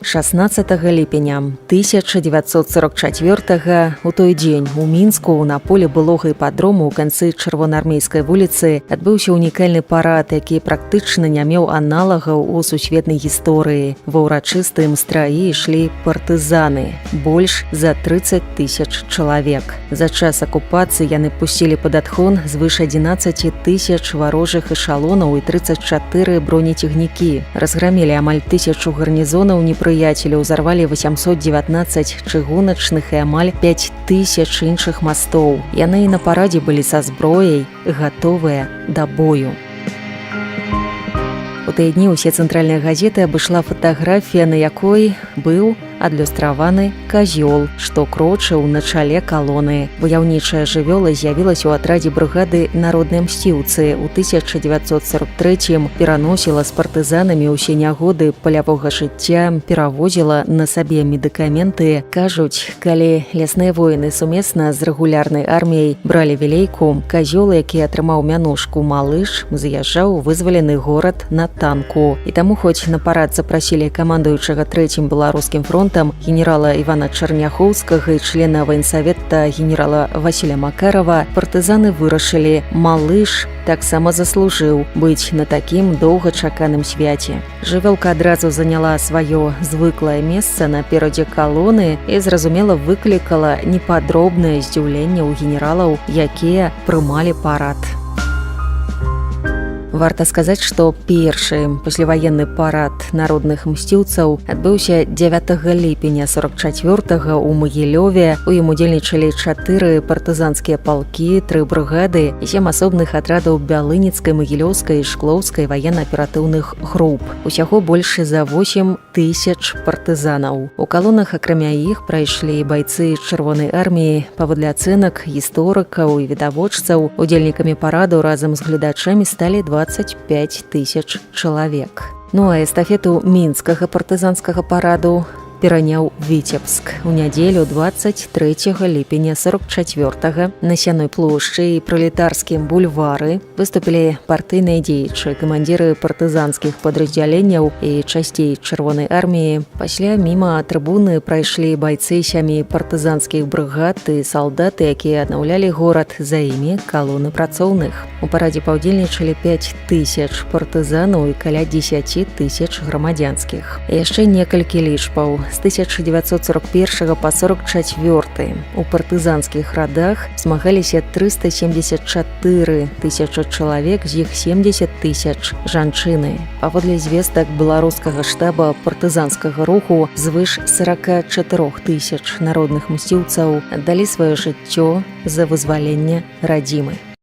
16 ліпеня 1944 у той дзень у Мінску на полі былога іпадрому ў канцы чырвонаармейскай вуліцы адбыўся унікальны парад, які практычна не меў аналагаў у сусветнай гісторыі. Ва ўрачыстым страі ішлі партызаны, больш за 30 000 чалавек. За час акупацыі яны пусцілі пад адхон звыш 11 000 варожых эшалонаў і 34 бронецягнікі. Разграмілі амаль 1000 гарнізонаў непрыяцеля, ўзарвалі 819 чыгуначных і амаль 5000 іншых мастоў. Яны і на парадзе былі са зброяй, гатовыя да бою. У тыя дні ўсе цэнтральныя газеты абышла фатаграфія, на якой быў адлюстраваны казёл, што крочыў на чале калоны. Ваяўнічая жывёла з'явілася ў атрадзе брыгады «Народныя мсціўцы». У 1943 пераносіла з партызанамі ўсе нягоды палявога жыцця, перавозіла на сабе медыкаменты. Кажуць, калі лясныя воіны сумесна з рэгулярнай арміяй бралі вілейку, казёл, які атрымаў мянушку «Малыш», заязджаў у вызвалены горад на танку. І таму, хоць на парад запрасілі камандуючага трэцім беларускім фронтам генерала Івана Чарняхоўскага і члена ваенсавета генерала Васіля Макарова, партызаны вырашылі: «Малыш таксама заслужыў быць на такім доўгачаканым свяце». Жывёлка адразу заняла сваё звыклае месца наперадзе калоны і, зразумела, выклікала непадробнае здзіўленне ў генералаў, якія прымалі парад. Варта сказаць, што першы пасляваенны парад народных мсціўцаў адбыўся 9 ліпеня 44-го ў Магілёве. У ім удзельнічалі 4 партызанскія палкі, 3 брыгады і 7 асобных атрадаў Бялыніцкай, Магілёўскай і Шклоўскай ваенна-аператыўных груп. Усяго больш за 8 000 партызанаў. У калонах, акрамя іх, прайшлі байцы чырвонай арміі. Паводле ацэнак гісторыкаў і відавочцаў, удзельнікамі параду разам з гледачамі сталі 25 000 чалавек. Ну а эстафету мінскага партызанскага параду пераняў Віцебск. У нядзелю 23 ліпеня 44-го на Сяной плошчы і Пралетарскім бульвары выступілі партыйныя дзеячы, камандзіры партызанскіх падраздзяленняў і часцей чырвонай арміі. Пасля міма трыбуны прайшлі байцы 7 партызанскіх брыгад і салдаты, якія аднаўлялі горад, за імі калоны працоўных. У парадзе паўдзельнічалі 5000 партызанаў і каля 10 000 грамадзянскіх. І яшчэ некалькі лічбаў. З 1941 па 44 у партызанскіх радах змагаліся 374 000 чалавек, з іх 70 000 жанчыны. Паводле звестак беларускага штаба партызанскага руху, звыш 44 000 народных мсціўцаў аддалі сваё жыццё за вызваленне радзімы.